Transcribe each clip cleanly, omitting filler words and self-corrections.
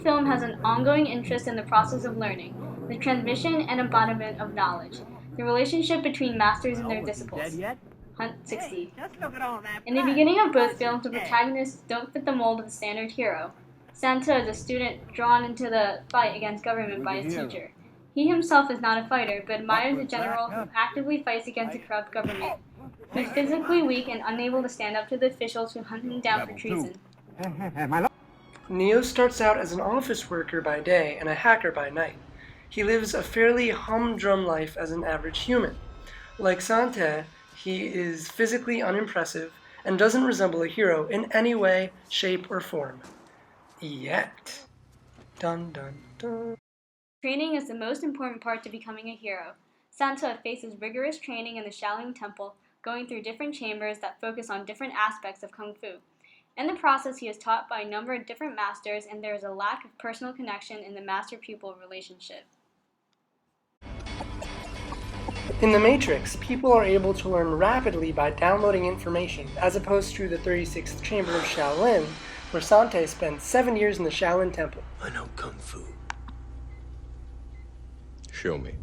film has an ongoing interest in the process of learning, the transmission and embodiment of knowledge, the relationship between masters and their disciples. Hunt 60. In the beginning of both films, the protagonists don't fit the mold of the standard hero. Santa is a student drawn into the fight against government by his teacher. He himself is not a fighter, but admires a general who actively fights against a corrupt government. He's physically weak and unable to stand up to the officials who hunt him down for treason. Neo starts out as an office worker by day and a hacker by night. He lives a fairly humdrum life as an average human. Like Santa, he is physically unimpressive and doesn't resemble a hero in any way, shape, or form. Yet. Dun dun dun. Training is the most important part to becoming a hero. Santa faces rigorous training in the Shaolin Temple, going through different chambers that focus on different aspects of Kung Fu. In the process, he is taught by a number of different masters, and there is a lack of personal connection in the master-pupil relationship. In The Matrix, people are able to learn rapidly by downloading information, as opposed to the 36th Chamber of Shaolin, where Sante spent 7 years in the Shaolin Temple. I know Kung Fu. Show me.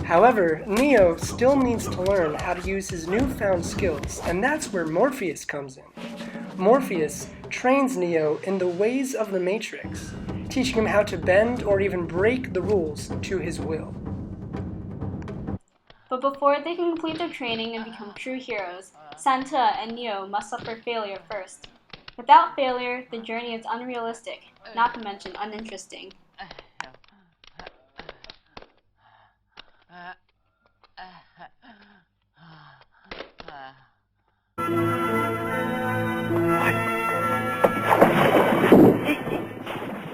However, Neo still needs to learn how to use his newfound skills, and that's where Morpheus comes in. Morpheus trains Neo in the ways of the Matrix, teaching him how to bend or even break the rules to his will. But before they can complete their training and become true heroes, Santa and Neo must suffer failure first. Without failure, the journey is unrealistic, not to mention uninteresting.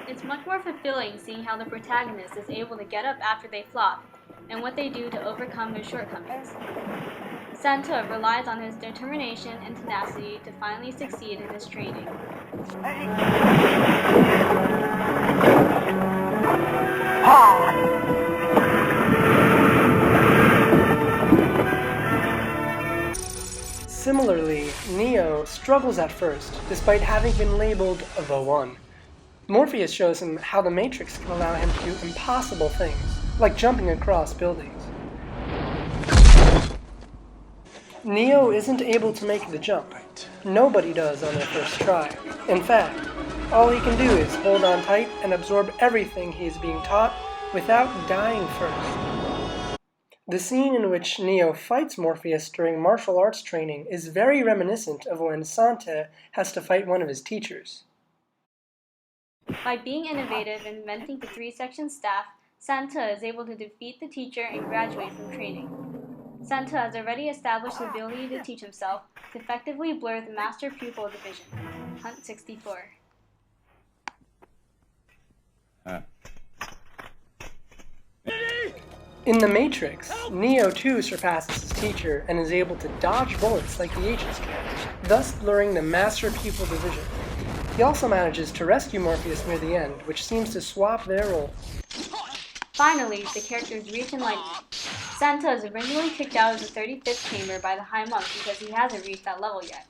It's much more fulfilling seeing how the protagonist is able to get up after they flop, and what they do to overcome their shortcomings. Santa relies on his determination and tenacity to finally succeed in his training. Similarly, Neo struggles at first, despite having been labeled the One. Morpheus shows him how the Matrix can allow him to do impossible things, like jumping across buildings. Neo isn't able to make the jump. Nobody does on their first try. In fact, all he can do is hold on tight and absorb everything he is being taught without dying first. The scene in which Neo fights Morpheus during martial arts training is very reminiscent of when Santa has to fight one of his teachers. By being innovative and inventing the 3-section staff, Santa is able to defeat the teacher and graduate from training. Santa has already established the ability to teach himself to effectively blur the master-pupil division. Hunt 64. In The Matrix, Neo too surpasses his teacher and is able to dodge bullets like the agents can, thus blurring the master-pupil division. He also manages to rescue Morpheus near the end, which seems to swap their roles. Finally, the characters reach enlightenment. Santa is originally kicked out of the 35th chamber by the High Monk because he hasn't reached that level yet.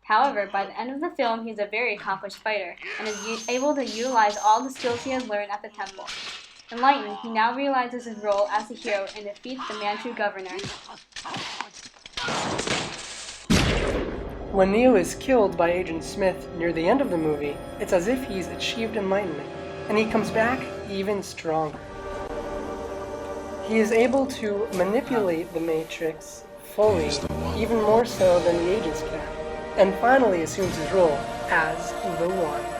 However, by the end of the film, he's a very accomplished fighter and is able to utilize all the skills he has learned at the temple. Enlightened, he now realizes his role as a hero and defeats the Manchu governor. When Neo is killed by Agent Smith near the end of the movie, it's as if he's achieved enlightenment, and he comes back even stronger. He is able to manipulate the Matrix fully, even more so than the agents can, and finally assumes his role as the One.